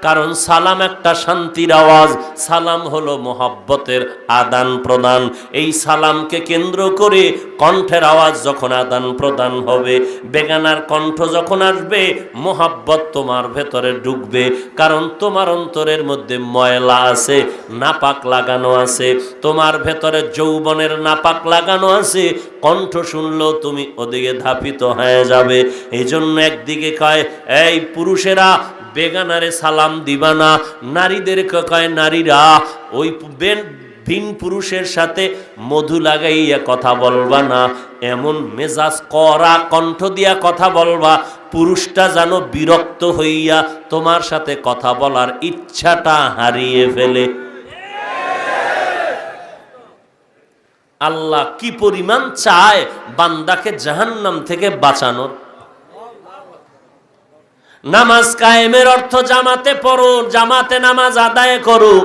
কারণ সালাম একটা শান্তির আওয়াজ, সালাম হলো মোহাব্বতের আদান প্রদান। এই সালামকে কেন্দ্র করে কণ্ঠের আওয়াজ যখন আদান প্রদান হবে, বেগানার কণ্ঠ যখন আসবে, মোহাব্বত তোমার ভেতরে ঢুকবে। কারণ তোমার অন্তরের মধ্যে ময়লা আছে, নাপাক লাগানো আছে, তোমার ভেতরে যৌবনের নাপাক লাগানো আছে। কণ্ঠ শুনলেও তুমি ওদিকে ধাপিত হয়ে যাবে। এই জন্য একদিকে কয় এই পুরুষেরা বেগানারে সালাম দিবা না, নারীদেরকে কয় নারীরা ওই ভিন পুরুষের সাথে মধু লাগাইয়া কথা বলবা না, এমন মেজাজ কড়া কণ্ঠ দিয়া কথা বলবা পুরুষটা যেন বিরক্ত হইয়া তোমার সাথে কথা বলার ইচ্ছাটা হারিয়ে ফেলে। আল্লাহ কি পরিমাণ চায় বান্দাকে জাহান্নাম থেকে বাঁচানোর। নামাজ কায়েমের অর্থ জামাতে পড়ো, জামাতে নামাজ আদায় করো,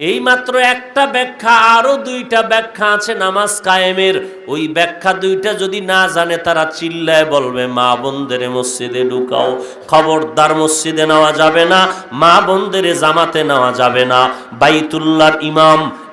এই মাত্র একটা ব্যাখ্যা। আরো দুইটা ব্যাখ্যা আছে নামাজ কায়েমের। ওই ব্যাখ্যা দুইটা যদি না জানে তারা চিল্লায় বলবে মা বোনদের মসজিদে ঢুকাও। খবরদার, মসজিদে নেওয়া যাবে না, মা বোনদের জামাতে নেওয়া যাবে না। বাইতুল্লাহর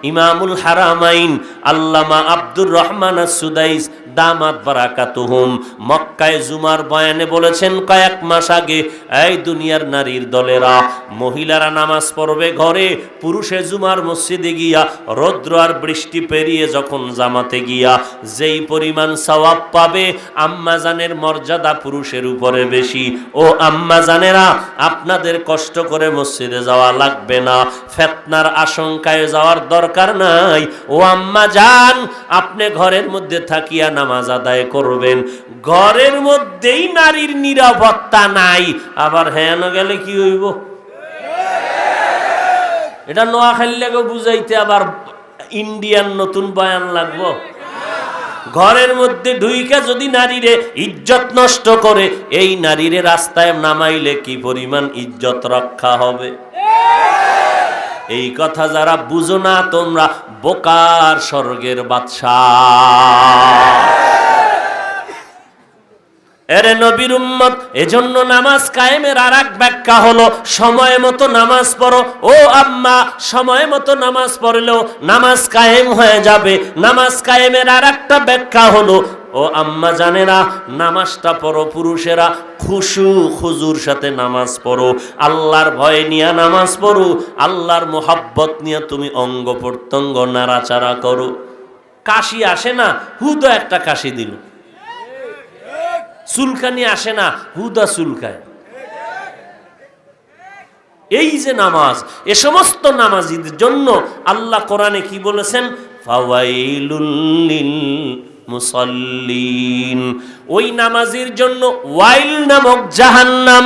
ইমামুল হারামাইন আল্লামা আব্দুর রহমান আস-সুদাইস দামাত বারাকাতুহুম মক্কায় জুমার বয়ানে বলেছেন কয়েক মাস আগে, এই দুনিয়ার নারীর দলেরা, মহিলারা নামাজ পড়বে ঘরে, পুরুষে জুমার মসজিদে গিয়া রৌদ্র আর বৃষ্টি পেরিয়ে যখন জামাতে গিয়া যেই পরিমাণ সওয়াব পাবে, আম্মাজানের মর্যাদা পুরুষের উপরে বেশি। ও আম্মাজানেরা, আপনাদের কষ্ট করে মসজিদে যাওয়া লাগবে না, ফিতনার আশঙ্কায় যাওয়ার দরকার নাই। ও আম্মাজান, আপনি ঘরের মধ্যে থাকিয়া নামাজ আদায় করবেন। ঘরের মধ্যেই নারীর নিরাপত্তা নাই, আবার হ্যাঁ গেলে কি হইব? এটা নোয়াখালীকে বুঝাইতে আবার ইন্ডিয়ান নতুন বয়ান লাগবো? ঘরের মধ্যে ঢুইকা যদি নারীরে ইজ্জত নষ্ট করে, এই নারীরে রাস্তায় নামাইলে কি পরিমাণ ইজ্জত রক্ষা হবে? এই কথা যারা বুঝো না তোমরা বোকার স্বর্গের বাদশা। এরে নবীর উম্মত, এজন্য নামাজ কায়েমের আর এক ব্যাখ্যা হলো সময় মতো নামাজ পড়ো। ও আম্মা, সময় মতো নামাজ পড়লেও নামাজ কায়েম হয়ে যাবে। নামাজ কায়েমের আর একটা ব্যাখ্যা হলো, ও আম্মা জানেরা, নামাজটা পড়ো পুরুষেরা খুশু খুজুর সাথে নামাজ পড়ো, আল্লাহর ভয় নিয়ে নামাজ পড়ো, আল্লাহর মোহাব্বত নিয়ে তুমি অঙ্গ প্রত্যঙ্গ নাড়াচাড়া করো। কাশি আসে না, হুদা একটা কাশি দিল। চুলকানি আসে না, হুদা চুলকায়। এই যে নামাজ, এ সমস্ত নামাজীদের জন্য আল্লাহ কোরআনে কি বলেছেন? ফাওয়াইলুল লিল মুসাল্লিন। ওই নামাজির জন্য ওয়াইল নামক জাহান্নাম,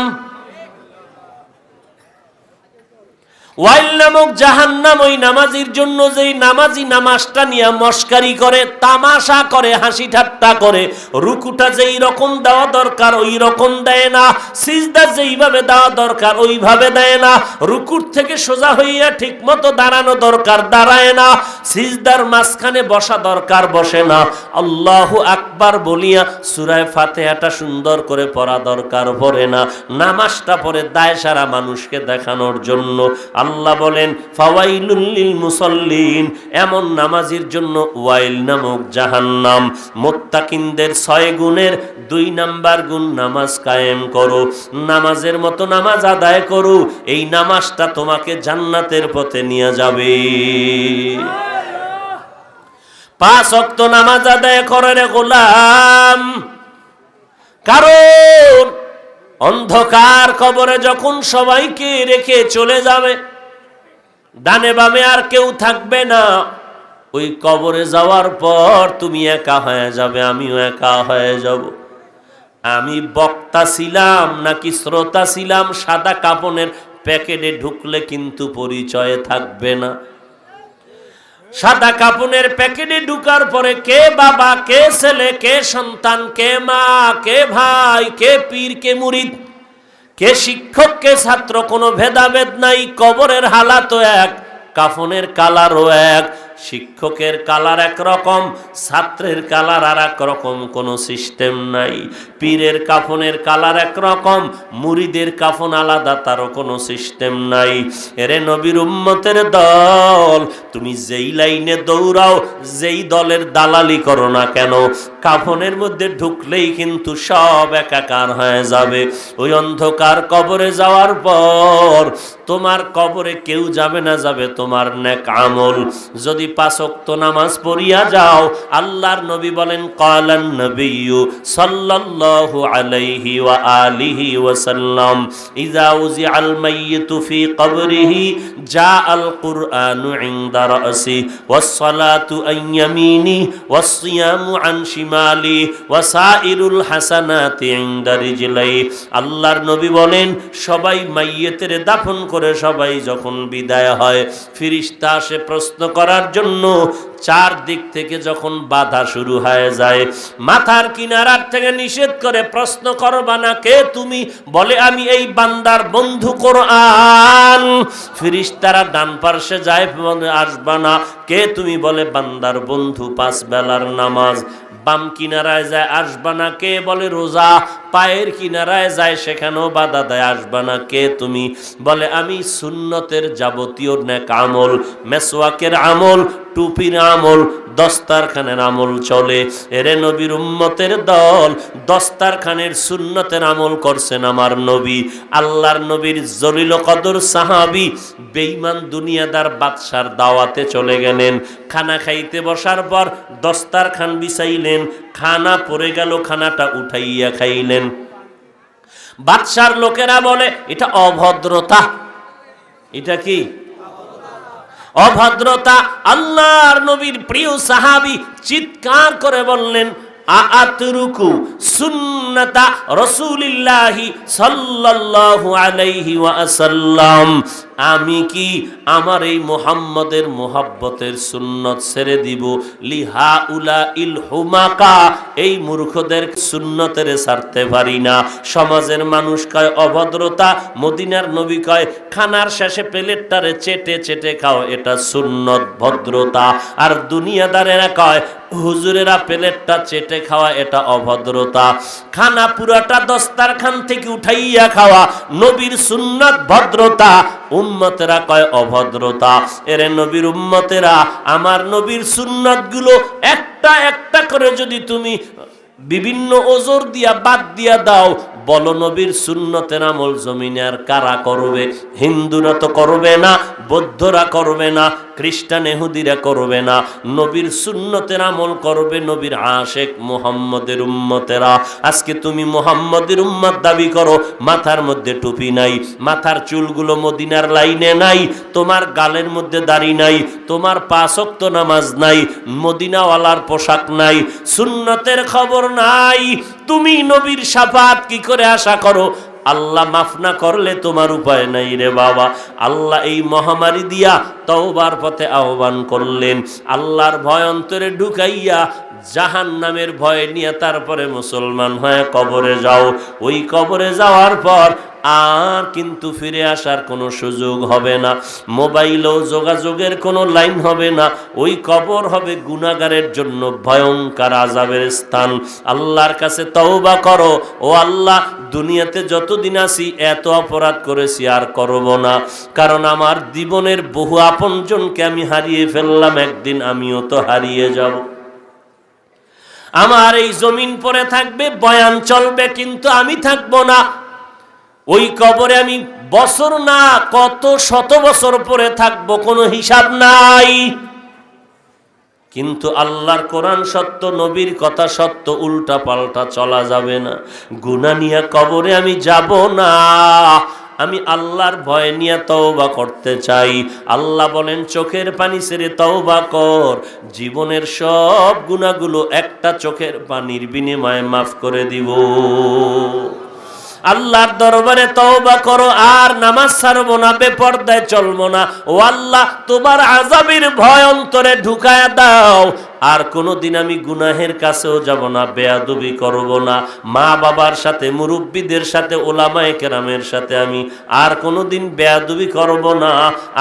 ওয়াইল নামক জাহান্নাম ওই নামাজির জন্য, যেই নামাজি নামাজটা নিয়ে মস্কারি করে, তামাশা করে, হাসি ঠাট্টা করে, রুকুটা যেই রকম দেওয়া দরকার ওই রকম দেয় না, সিজদা যেইভাবে দেওয়া দরকার ওইভাবে দেয় না, রুকুর থেকে সোজা হইয়া ঠিক মতো দাঁড়ানো দরকার দাঁড়ায় না, সিজদার মাঝখানে বসা দরকার বসে না, আল্লাহু আকবার বলিয়া সূরা ফাতিহাটা সুন্দর করে পড়া দরকার পড়ে না। নামাজটা পড়ে দায় সারা মানুষকে দেখানোর জন্য। আল্লাহ বলেন ফাওয়াইলুল লিল মুসাল্লিন, এমন নামাজির জন্য ওয়াইল নামক জাহান্নাম। মুত্তাকিনদের 6 গুণের 2 নাম্বার গুণ নামাজ কায়েম করো, নামাজের মতো নামাজ আদায় করো, এই নামাজটা তোমাকে জান্নাতের পথে নিয়ে যাবে। 5 ওয়াক্ত নামাজ আদায় করে রে গোলাম, কারণ অন্ধকার কবরে যখন সবাইকে রেখে চলে যাবে, ডানে বামে আর কেউ থাকবে না, ওই কবরে যাওয়ার পর তুমি একা হয়ে যাবে, আমিও একা হয়ে যাব। আমি বক্তা ছিলাম নাকি শ্রোতা ছিলাম, সাদা কাপনের প্যাকেটে ঢুকলে কিন্তু পরিচয় থাকবে না। সাদা কাপনের প্যাকেটে ঢুকার পরে কে বাবা, কে ছেলে, কে সন্তান, কে মা, কে ভাই, কে পীর, কে মুরিদ, কে শিক্ষক, কে ছাত্র, কোনো ভেদাভেদ নাই। কবরের হালাতও এক, কাফনের কালারও এক। শিক্ষকের কালার একরকম, ছাত্রের কালার আর এক রকম, কোনো সিস্টেম নাই। পীরের কাফনের কালার একরকম, মুরিদের কাফন আলাদা, তারও কোনো সিস্টেম নাই। এরে নবীর উম্মতের দল, তুমি যেই লাইনে দৌড়াও, যেই দলের দালালি করো না কেন, কাফনের মধ্যে ঢুকলেই কিন্তু সব একাকার হয়ে যাবে। ওই অন্ধকার কবরে যাওয়ার পর তোমার কবরে কেউ যাবে না, যাবে তোমার নেক আমল। যদি 5 ওয়াক্ত নামাজ পড়িয়া যাও, আল্লাহর নবী বলেন, ক্বালান নবিয়্যু সাল্লাল্লাহু আলাইহি ওয়া আলিহি ওয়াসাল্লাম, ইযা উযিআল মাইয়িতু ফি কবরিহি জাআল কুরআনু ইনদা রাসি ওয়াস সালাতু আন ইয়ামিনি ওয়াস সিয়ামু আন শিমালি ওয়া সাইরুল হাসানাতি ইনদা রিজলাই। আল্লাহর নবী বলেন, সবাই মাইয়িতের দাফন করে সবাই যখন বিদায় হয়, ফেরেশতা আসে প্রশ্ন করার জন্য। 4 দিক থেকে যখন বাধা শুরু হয়ে যায়, মাথার কিনারার থেকে নিষেধ করে, প্রশ্ন করবা না কে তুমি, বলে আমি এই বান্দার বন্ধু কোরআন। ফেরেশতারা ডান পাশে যায়, আসবা না কে তুমি, বলে বান্দার বন্ধু 5 বেলার নামাজ। বাম কিনারায় যায়, আসবা না কে, বলে রোজা। পায়ের কিনারায় যায়, সেখানেও বাধা দেয়, আসবা না কে তুমি, বলে আমি সুন্নতের যাবতীয় নেক আমল, মেসওয়াকের আমল, টুপির আমল, দস্তারখানের আমল চলে। এরে নবীর উম্মতের দল, দস্তারখানের সুন্নতের আমল করছেন আমার নবী। আল্লাহর নবীর জলিল কদর সাহাবী বেঈমান দুনিয়াদার বাদশার দাওয়াতে চলে গেলেন। খানা খাইতে বসার পর দস্তারখান বিছাইলেন, খানা পড়ে গেল, খানাটা উঠাইয়া খাইলেন। বাদশার লোকেরা বলে এটা অভদ্রতা। এটা কি অভদ্রতা? আল্লাহর নবীর প্রিয় সাহাবী চিৎকার করে বললেন, আআতরুকু সুন্নাতা রাসূলিল্লাহি সাল্লাল্লাহু আলাইহি ওয়াসাল্লাম, আমি কি আমার এই মুহাম্মদের মুহাব্বতের সুন্নত ছেড়ে দিব? লিহাউলা ইল হুমাকা, এই মূর্খদের সুন্নতের ছাড়তে পারি না। সমাজের মানুষ কয় অভদ্রতা, মদিনার নবী কয় খানার শেষে প্লেটটারে চেটে চেটে খাও, এটা সুন্নত ভদ্রতা। আর দুনিয়াদারেরা কয় হুজুরেরা প্লেটটা চেটে খাওয়া এটা অভদ্রতা। খানা পুরাটা দস্তারখান থেকে উঠাইয়া খাওয়া নবীর সুন্নাত ভদ্রতা, উম্মতেরা কয় অভদ্রতা। এরে নবীর উম্মতেরা, আমার নবীর সুন্নাতগুলো একটা একটা করে যদি তুমি বিভিন্ন ওজর দিয়া বাদ দিয়া দাও, বলো নবীর সুন্নতের আমল জমিনে আর কারা করবে? হিন্দুরা তো করবে না, বৌদ্ধরা করবে না, খ্রিস্টান ইহুদিরা করবে না, নবীর সুন্নতের আমল করবে নবীর আশেক মুহাম্মদের উম্মতেরা। আজকে তুমি মুহাম্মদের উম্মত দাবি করো, মাথার মধ্যে টুপি নাই, মাথার চুলগুলো মদিনার লাইনে নাই, তোমার গালের মধ্যে দাড়ি নাই, তোমার 5 ওয়াক্ত নামাজ নাই, মদিনাওয়ালার পোশাক নাই, সুন্নতের খবর নাই, তুমি নবীর শাফাত কি করে আশা করো? আল্লাহ মাফ না করলে তোমার উপায় নাই রে বাবা। আল্লাহ এই মহামারী দিয়া তওবার পথে আহ্বান করলেন। আল্লাহর ভয় অন্তরে ঢুকাইয়া জাহান্নামের ভয় নিয়ে তারপরে মুসলমান হয়ে কবরে যাও। ওই কবরে যাওয়ার পর আর কিন্তু ফিরে আসার কোনো সুযোগ হবে না, মোবাইলেও যোগাযোগের কোনো লাইন হবে না। ওই কবর হবে গুনাহগারের জন্য ভয়ঙ্কর আযাবের স্থান। আল্লাহর কাছে তওবা করো, ও আল্লাহ দুনিয়াতে যতদিন আছি এত অপরাধ করেছি আর করব না, কারণ আমার জীবনের বহু আপনজনকে আমি হারিয়ে ফেললাম, একদিন আমিও তো হারিয়ে যাব। আমার এই জমিন পড়ে থাকবে, বয়ান চলবে, কিন্তু আমি থাকবো না। ওই কবরে আমি বছর না কত শত বছর পরে থাকবো, কোনো হিসাব নাই। কিন্তু আল্লাহর কোরআন সত্য, নবীর কথা সত্য, উল্টা পাল্টা চলা যাবে না। গুনাহ নিয়ে কবরে আমি যাব না, আমি আল্লাহর ভয় নিয়ে তওবা করতে চাই। আল্লাহ বলেন চোখের পানি ছেড়ে তওবা কর, জীবনের সব গুনাহগুলো একটা চোখের পানির বিনিময়ে মাফ করে দিব। আল্লাহর দরবারে তওবা করো, আর নামাজ ছাড়বো না, বেপরদায় চলবো না। ও আল্লাহ, তোমার আযাবের ভয় অন্তরে ঢুকায়া দাও। আর কোনোদিন আমি গুনাহের কাছেও যাব না, বেয়াদবি করব না, মা বাবার সাথে, মুরব্বীদের সাথে, ওলামায়ে কেরামের সাথে আমি আর কোনোদিন বেয়াদবি করব না,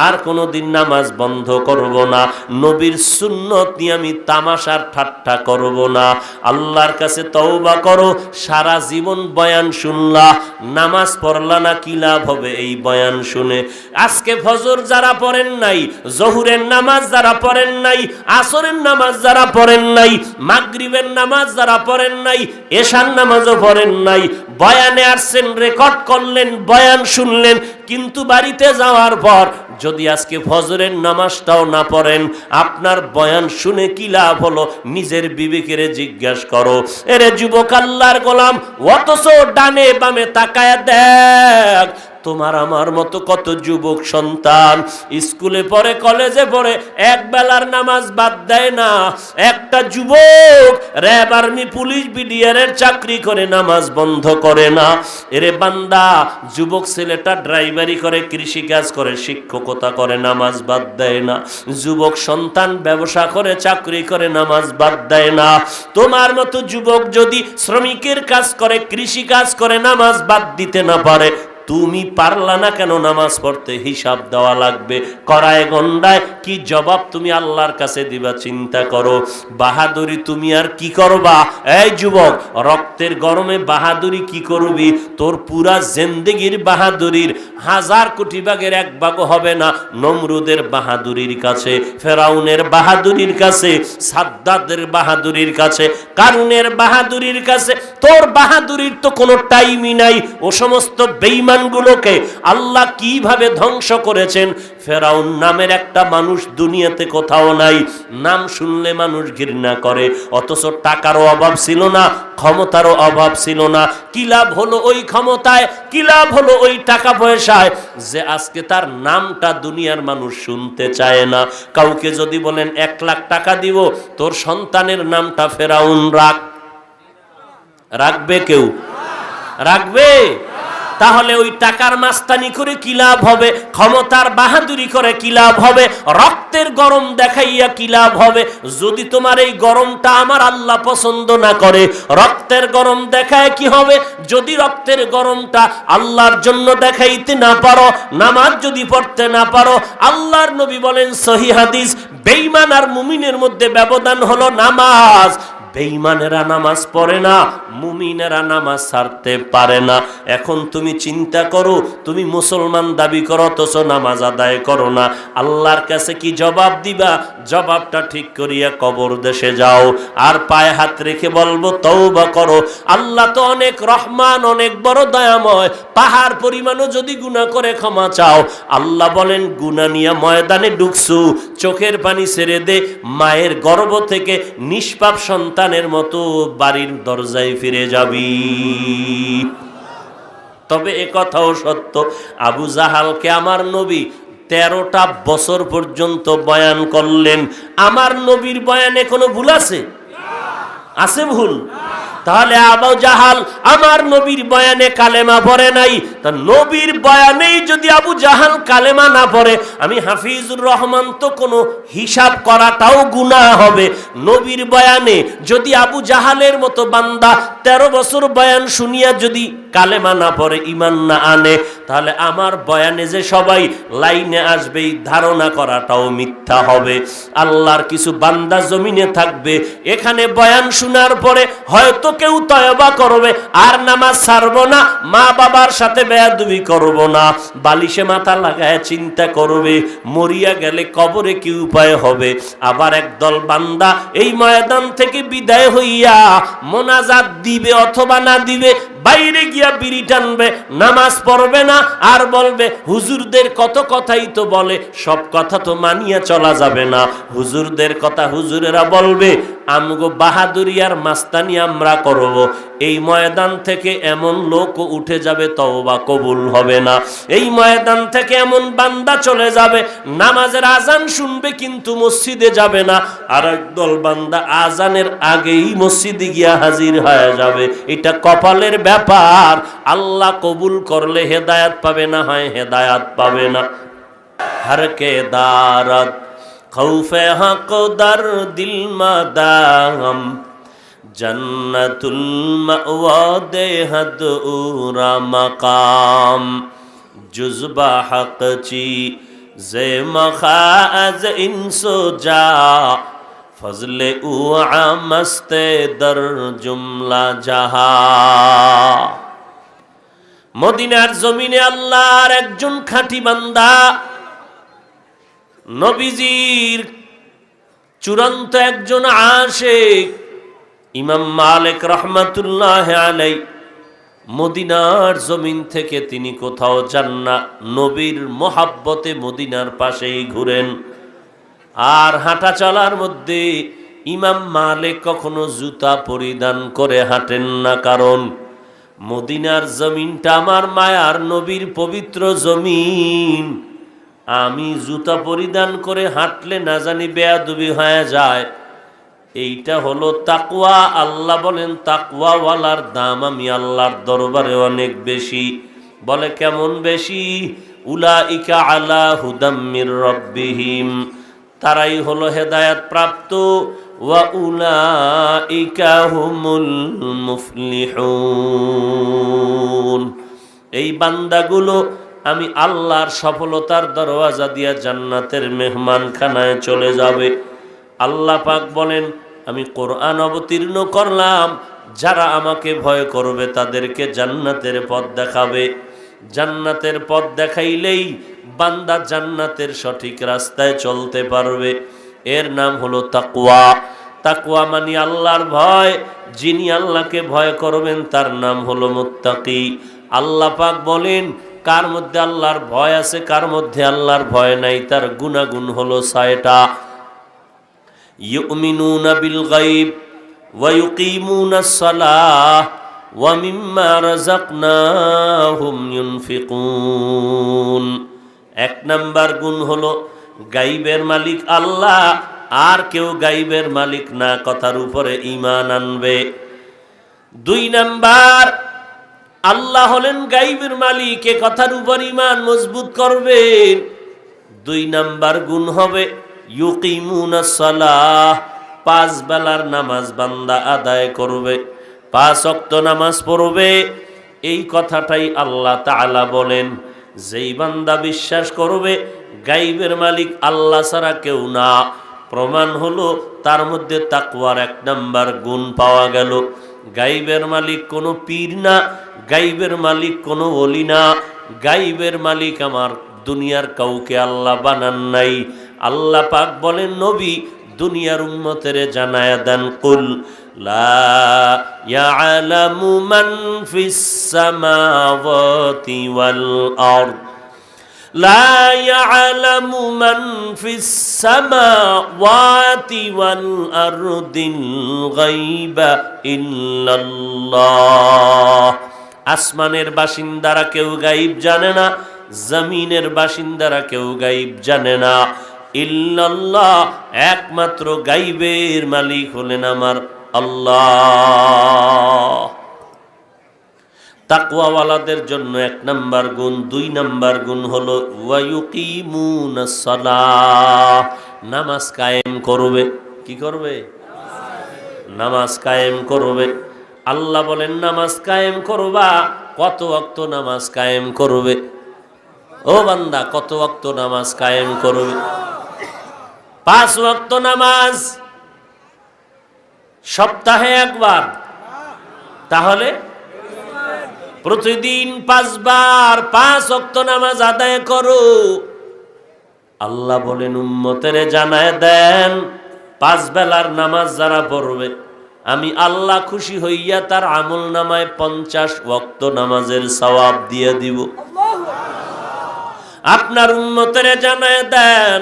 আর কোনোদিন নামাজ বন্ধ করব না, নবীর সুন্নত নিয়ে আমি তামাশার ঠাট্টা করব না। আল্লাহর কাছে তওবা করো, সারা জীবন বয়ান শুনলা, নামাজ পড়লা না, কি লাভ হবে এই বয়ান শুনে? আজকে ফজর যারা পড়েন নাই, জহুরের নামাজ যারা পড়েন নাই, আসরের নামাজ যারা পড়েন নাই, মাগরিবের নামাজ যারা পড়েন নাই, এশার নামাজও পড়েন নাই, বয়ানে আসছেন, রেকর্ড করলেন, বয়ান শুনলেন, কিন্তু বাড়িতে যাওয়ার পর যদি আজকে ফজরের নামাজটাও না পড়েন, আপনার বয়ান শুনে কি লাভ হলো? নিজের বিবেকের জিজ্ঞাসা করো। এরে যুবক, আল্লাহর গোলাম, অথচ ডানে বামে তাকায় দেখ, তোমার আমার মতো কত যুবক সন্তান স্কুলে পড়ে, কলেজে পড়ে, এক বেলার নামাজ বাদ দেয় না। একটা যুবক র্যাব, আর্মি, পুলিশ, বিডিআরের চাকরি করে, নামাজ বন্ধ করে না। এরে বান্দা, যুবক ছেলেটা ড্রাইভারি করে, কৃষিকাজ করে, শিক্ষকতা করে, নামাজ বাদ দেয় না। যুবক সন্তান ব্যবসা করে, চাকরি করে, নামাজ বাদ দেয় না। তোমার মতো যুবক যদি শ্রমিকের কাজ করে, কৃষি কাজ করে, নামাজ বাদ দিতে না পারে, তুমি পারলা না কেন নামাজ পড়তে? হিসাব দেওয়া লাগবে। করায় গন্ডায় কি জবাব তুমি আল্লাহর কাছে দিবা? চিন্তা করো। বাহাদুরি তুমি আর কি করবা? এই যুবক, রক্তের গরমে বাহাদুরি কি করবি? তোর পুরা জিন্দেগির বাহাদুরির 1000 কোটি ভাগের 1 ভাগও হবে না নমরুদের বাহাদুরির কাছে, ফেরাউনের বাহাদুরির কাছে, সাদ্দাদের বাহাদুরির কাছে, কারুনের বাহাদুরির কাছে। তোর বাহাদুরির তো কোনো টাইমই নাই। ও সমস্ত বেঈমানগুলোকে আল্লাহ কিভাবে ধ্বংস করেছেন। ফেরাউন নামের একটা মানুষ দুনিয়াতে কোথাও নাই, নাম শুনলে মানুষ ঘৃণা করে। অথচ টাকারও অভাব ছিল না, ক্ষমতারও অভাব ছিল না। কি লাভ হলো ওই ক্ষমতায়, কি লাভ হলো ওই টাকা পয়সায়, যে আজকে তার নামটা দুনিয়ার মানুষ শুনতে চায় না। কাউকে যদি বলেন 1 লাখ টাকা দিব, তোর সন্তানের নামটা ফেরাউন রাখ, রাখবে কেউ? রাখবে? তাহলে ওই টাকার মাস্তানি করে কি লাভ হবে? ক্ষমতার বাহাদুরি করে কি লাভ হবে? রক্তের গরম দেখাইয়া কি লাভ হবে? যদি তোমার এই গরমটা আমার আল্লাহ পছন্দ না করে, রক্তের গরম দেখায় কি হবে? যদি রক্তের গরমটা আল্লাহর জন্য দেখাইতে না পারো, নামাজ যদি পড়তে না পারো, আল্লাহর নবী বলেন সহিহ হাদিস, বেঈমান আর মুমিনের মধ্যে ব্যবধান হলো নামাজ। বেঈমানেরা নামাজ পড়ে না, মুমিনেরা নামাজ ছাড়তে পারে না। এখন তুমি চিন্তা করো, তুমি মুসলমান দাবি করো, অথচ নামাজ আদায় করো না, আল্লাহর কাছে কি জবাব দিবা? জবাবটা ঠিক করিয়া কবর দেশে যাও, আর পায়ে হাত রেখে বলবো তওবা করো। আল্লাহ তো অনেক রহমান, অনেক বড় দয়াময়, পাহাড় পরিমাণও যদি গুনাহ করে ক্ষমা চাও। আল্লাহ বলেন, গুনাহ নিয়ে ময়দানে ঢুকছু, চোখের পানি ছেড়ে দে, মায়ের গর্ভ থেকে নিষ্পাপ সন্তানের মতো বাড়ির দরজায় ফিরে যাবি। তবে এ কথাও সত্য, আবু জাহালকে আমার নবী 13টা বছর পর্যন্ত বয়ান করলেন। আমার নবীর বয়ানে কোনো ভুল আছে? আছে ভুল? তাহলে আবু জাহাল আমার নবীর বয়ানে কালেমা পড়ে নাই, তা নবীর বয়ানেই যদি আবু জাহাল কালেমা না পড়ে, আমি হাফিজুর রহমান তো কোনো হিসাব করাটাও গুনাহ হবে। নবীর বয়ানে যদি আবু জাহালের মতো বান্দা 13 বছর বয়ান শুনিয়া যদি কালেমা না পড়ে, ঈমান না আনে, তাহলে আমার বয়ানে যে সবাই লাইনে আসবে, এই ধারণা করাটাও মিথ্যা হবে। আল্লাহর কিছু বান্দা জমিনে থাকবে, এখানে বয়ান শোনার পরে হয়তো কেউ তওবা করবে, আর নামাজ ছাড়বো না, মা বাবার সাথে বেয়াদবি করব না, বালিশে মাথা লাগায় চিন্তা করবে মরিয়া গেলে কবরে কি উপায় হবে। আবার একদল বান্দা এই ময়দান থেকে বিদায় হইয়া মোনাজাত দিবে অথবা না দিবে, বাইরে গিয়া বিড়ি টানবে, নামাজ পড়বে না, আর বলবে হুজুরদের কত কথাই তো বলে, সব কথা তো মানিয়া চলা যাবে না। হুজুরদের কথা হুজুরেরা বলবে, আমগো বাহাদুরি আর মাস্তানি আমরা করব। এই ময়দান থেকে এমন লোক উঠে যাবে, তওবা কবুল হবে না। এই ময়দান থেকে এমন বান্দা চলে যাবে, নামাজের আজান শুনবে কিন্তু মসজিদে যাবে না, আর একদল বান্দা আজানের আগেই মসজিদে গিয়া হাজির হয়ে যাবে। এটা কপালের ব্যাপার। আল্লাহ কবুল করলে হেদায়াত পাবে, না হয় হেদায়াত পাবে না। হর কে দারত খৌফে হক দার দিল মাদাম জন্নতুল মাওয়া দেহদ উরা মাকাম জুজবা হক চি জে মখাজ ইনসো যা ফজলে উ আমস্তে দর জুমলা জাহা। মদিনার জমিনে আল্লাহর একজন খাঁটি বান্দা, নবীজির চূড়ান্ত একজন আশিক ইমাম মালিক রহমাতুল্লাহ আলাই, মদিনার জমিন থেকে তিনি কোথাও যান না, নবীর মোহাব্বতে মদিনার পাশেই ঘুরেন। আর হাঁটা চলার মধ্যে ইমাম মালিক কখনো জুতা পরিধান করে হাঁটেন না, কারণ মদিনার জমিনটা আমার মায়ার নবীর পবিত্র জমিন। আমি জুতা পরিধান করে হাঁটলে না জানি বেয়াদবি হয়ে যায়। এইটা হলো তাকওয়া। আল্লাহ বলেন তাকওয়াওয়ালার দাম আমি আল্লাহর দরবারে অনেক বেশি। বলে কেমন বেশি? উলাইকা আলা হুদাম মির রাব্বিহিম, তারাই হলো হেদায়েত প্রাপ্ত। ওয়া উলাইকা হুমুল মুফলিহুন, এই বান্দাগুলো আমি আল্লাহর সফলতার দরওয়াজা দিয়া জান্নাতের মেহমানখানায় চলে যাবে। আল্লাহ পাক বলেন আমি কোরআন অবতীর্ণ করলাম, যারা আমাকে ভয় করবে তাদেরকে জান্নাতের পথ দেখাবে। জান্নাতের পথ দেখাইলেই বান্দা জান্নাতের সঠিক রাস্তায় চলতে পারবে। এর নাম হলো তাকওয়া। তাকওয়া মানে আল্লাহর ভয়। যিনি আল্লাহকে ভয় করবেন তার নাম হলো মুত্তাকি। আল্লাহ পাক বলেন কার মধ্যে আল্লাহর ভয় আছে, কার মধ্যে আল্লাহর ভয় নাই, তার গুণাগুণ হলো ৬টা। ইউমিনুনা বিল গায়ব ওয়া ইউকিমুনাস সালাহ ওয়া মিম্মা রাযাকনাহুম ইউনফিকুন। ১ নাম্বার গুণ হলো গায়বের মালিক আল্লাহ, আর কেউ গায়বের মালিক না, কথার উপরে ঈমান আনবে। ২ নাম্বার আল্লাহ হলেন গায়বের মালিক, এ কথার উপর ঈমান মজবুত করবেন। ২ নাম্বার গুণ হবে ইউকিমুনাস সালাহ, ৫ বেলার নামাজ বান্দা আদায় করবে, ৫ ওয়াক্ত নামাজ পড়বে। এই কথাটাই আল্লাহ তাআলা বলেন, যেই বান্দা বিশ্বাস করবে গায়বের মালিক আল্লাহ ছাড়া কেউ না, প্রমাণ হলো তার মধ্যে তাকওয়ার ১ নাম্বার গুণ পাওয়া গেল। গায়বের মালিক কোনো পীর না, গায়বের মালিক কোনো ওলি না, গায়বের মালিক আমার দুনিয়ার কাউকে আল্লাহ বানান নাই। আল্লাহ পাক বলেন নবী দুনিয়ার উম্মতের জানায়া দেন, কুল লা ইয়ালামু মান ফিস সামাওয়াতি ওয়াল আরদ, লা ইয়ালামু মান ফিস সামাওয়াতি ওয়াল আরদিল গায়বা ইল্লাল্লাহ। আসমানের বাসিন্দারা কেউ গায়ব জানে না, জমিনের বাসিন্দারা কেউ গায়ব জানে না। ইল্লাল্লাহ, একমাত্র গায়বের মালিক হলেন আমার আল্লাহ। তাকওয়াওয়ালাদের জন্য ১ নাম্বার গুণ। ২ নাম্বার গুণ হলো ওয়া ইউকিমুনাস সালাহ, নামাজ কায়েম করবে। কি করবে? নামাজ কায়েম করবে। আল্লাহ বলেন নামাজ কায়েম করবা। কত ওয়াক্ত নামাজ কায়েম করবে? ও বান্দা কত ওয়াক্ত নামাজ কায়েম করবে? ৫ ওয়াক্ত নামাজ সপ্তাহে একবার, তাহলে প্রতিদিন ৫ বার ৫ ওয়াক্ত নামাজ আদায় করো। আল্লাহ বলেন উম্মতের জানায় দেন ৫ বেলার নামাজ যারা পড়বে আমি আল্লাহ খুশি হইয়া তার আমল নামায় ৫০ ওয়াক্ত নামাজের সওয়াব দিয়ে দিব। আপনার উম্মতের জানায় দেন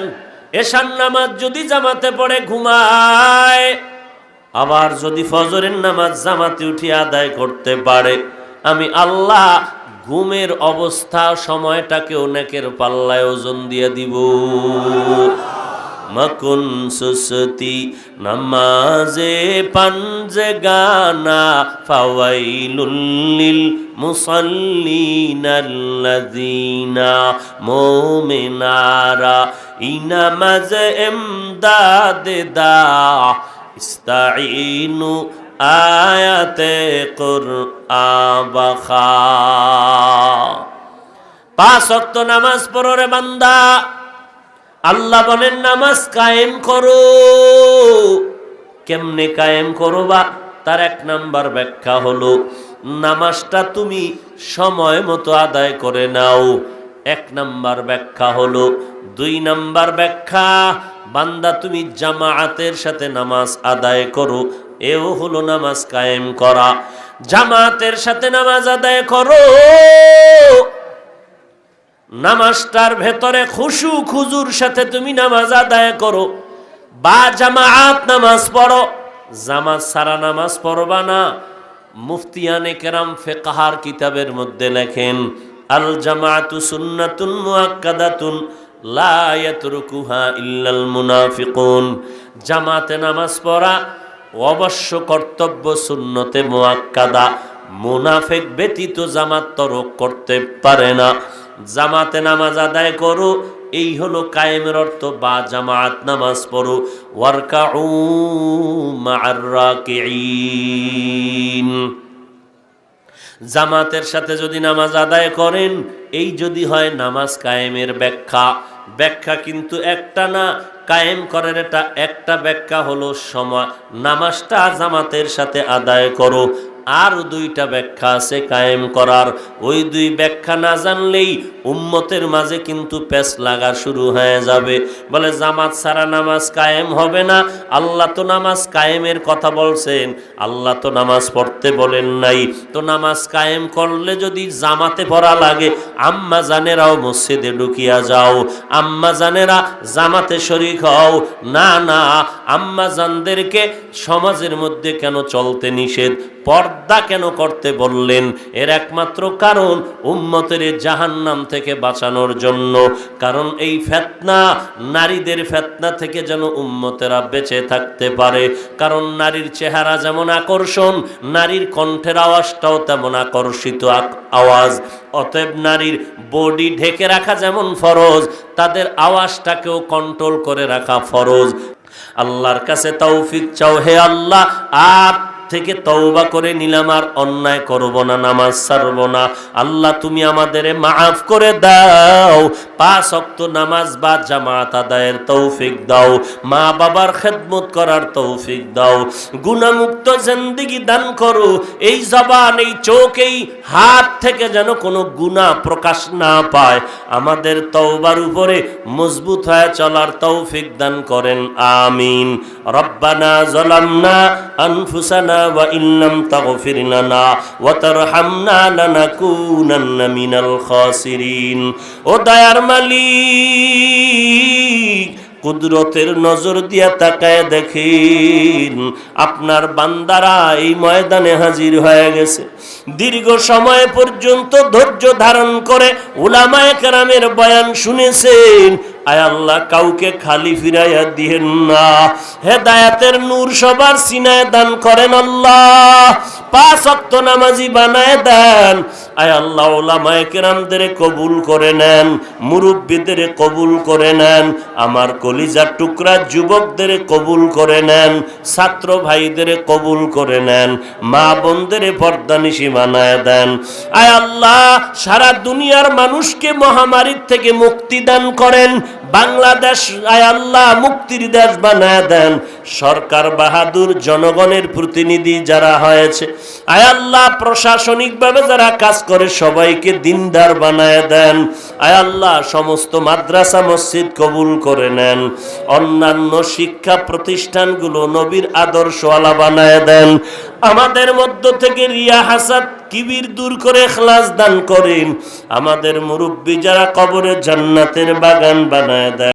এশার নামাজ যদি জামাতে পড়ে ঘুমায়, আবার যদি ফজরের নামাজ জামাতে উঠে আদায় করতে পারে, আমি আল্লাহ ঘুমের অবস্থা সময়টাকে নেকের পাল্লায় ওজন দিয়ে দিব। মকুন সুসতি নামাজে পাঞ্জগানা ফাওয়াইলুল লিল মুসাল্লিনাল্লাযীনা মুমিনারা ইনামাজ ইমদাদ দা ইস্তাঈনু আয়াতে কুরআন বাখা। 5 ওয়াক্ত নামাজ পড়ো রে বান্দা, আল্লাহ বলেন নামাজ কায়েম করো। কেমনে কায়েম করবা? তার 1 নাম্বার ব্যাখ্যা হলো নামাজটা তুমি সময় মতো আদায় করে নাও, 1 নাম্বার ব্যাখ্যা হলো। 2 নাম্বার ব্যাখ্যা, বান্দা তুমি জামাআতের সাথে নামাজ আদায় করো, এও হলো নামাজ কায়েম করা। জামাতের সাথে নামাজ আদায় করো, নামাজটার ভেতরে খুশু খুজুর সাথে তুমি নামাজ আদায় করো, বা জামাআত নামাজ পড়ো। জামাত সারা নামাজ পড়বা না। মুফতিয়ানে কেরাম ফিকহার কিতাবের মধ্যে লেখেন, আল জামাআতু সুন্নাতুন মুআক্কাদাতুন লা ইয়াতরুকুহা ইল্লাল মুনাফিকুন। জামাতে নামাজ পড়া অবশ্য কর্তব্য, সুন্নতে মুআক্কাদা। মুনাফিক ব্যতীত জামাত তরক করতে পারে না। জামাতে নামাজ আদায় করো, এই হলো কায়েমের অর্থ, বা জামাত নামাজ পড়ো। ওয়ারকাউ মা'আর রাকিঈন, জামাতের সাথে যদি নামাজ আদায় করেন, এই যদি হয় নামাজ কায়েমের ব্যাখ্যা। ব্যাখ্যা কিন্তু একটা না, কায়েম করার এটা একটা ব্যাখ্যা হলো সময়, নামাজটা জামাতের সাথে আদায় করো। আর 2টা ব্যাখ্যা আছে কায়েম করার। ওই 2 ব্যাখ্যা না জানলেই উম্মতের মাঝে কিন্তু পেচ লাগা শুরু হয়ে যাবে। বলে জামাত ছাড়া নামাজ কায়েম হবে না। আল্লাহ তো নামাজ কায়েমের কথা বলছেন, আল্লাহ তো নামাজ পড়তে বলেন নাই। তো নামাজ কায়েম করলে যদি জামাতে পড়া লাগে, আম্মা জানেরাও মসজিদে ঢুকিয়া যাও, আম্মা জানেরা জামাতে শরীক হও। না না, আম্মা জানদেরকে সমাজের মধ্যে কেন চলতে নিষেধ, পর্দা কেন করতে বললেন? এর একমাত্র কারণ উম্মতের জাহান্নাম থেকে বাঁচানোর জন্য। কারণ এই ফিতনা, নারীদের ফিতনা থেকে যেন উম্মতেরা বেঁচে থাকতে পারে। কারণ নারীর চেহারা যেমন আকর্ষণ, নারীর কণ্ঠের আওয়াজটাও তেমন আকর্ষিত আওয়াজ। অতএব নারীর বডি ঢেকে রাখা যেমন ফরজ, তাদের আওয়াজটাকেও কন্ট্রোল করে রাখা ফরজ। আল্লাহর কাছে তৌফিক চাও, হে আল্লাহ আপ থেকে তওবা করে নিলাম, আর অন্যায় করব না, নামাজ ছাড়ব না। আল্লাহ তুমি আমাদের মাফ করে দাও। 5 ওয়াক্ত নামাজ বা জামাত আদায়ের তৌফিক দাও, মা বাবার খেদমত করার তৌফিক দাও, গুনাহমুক্ত জিন্দেগি দান করো। এই জবান, এই চোখ, এই হাত থেকে যেন কোনো গুনাহ প্রকাশ না পায়। আমাদের তওবার উপরে মজবুত হয়ে চলার তৌফিক দান করেন, আমিন। রব্বানা যালামনা আনফুসানা ওয়া ইল্লাম তাগফির লানা ওয়া তারহামনা লানাকুনান্না মিনাল খাসিরিন। ও দয়ার মালিক, কুদরতের নজর দিয়া তাকায় দেখেন, আপনার বান্দারা এই ময়দানে হাজির হয়ে গেছে। দীর্ঘ সময় পর্যন্ত ধৈর্য ধারণ করে উলামায়ে কেরামের বয়ান শুনেছেন। আয় আল্লাহ, কাউকে খালি ফিরাইয়া দিয়েন না। হেদায়েতের নূর সবার সিনায় দান করেন আল্লাহ। 5 ওয়াক্ত নামাজি বানায় দেন। আয় আল্লাহ, উলামায়ে কেরামদের কবুল করে নেন, মুরব্বিদের কবুল করে নেন, আমার কলিজার টুকরা যুবকদের কবুল করে নেন, ছাত্র ভাইদের কবুল করে নেন, মা বোনদের পর্দানিশী বানায় দেন। আয় আল্লাহ, সারা দুনিয়ার মানুষকে মহামারীর থেকে মুক্তি দান করেন। বাংলাদেশ আয় আল্লাহ মুক্তির দেশ বানায় দেন। সরকার বাহাদুর, জনগণের প্রতিনিধি যারা হয়েছে, আয় আল্লাহ প্রশাসনিকভাবে যারা কাজ করে সবাইকে দিনদার বানায় দেন। আয় আল্লাহ সমস্ত মাদ্রাসা মসজিদ কবুল করে নেন। অন্যান্য শিক্ষা প্রতিষ্ঠানগুলো নবীর আদর্শওয়ালা বানায় দেন। আমাদের মধ্য থেকে রিয়া, হাসাদ, কিবির দূর করে ইখলাস দান করেন। আমাদের মুরব্বী যারা কবরে জান্নাতের বাগান বানায় দেন।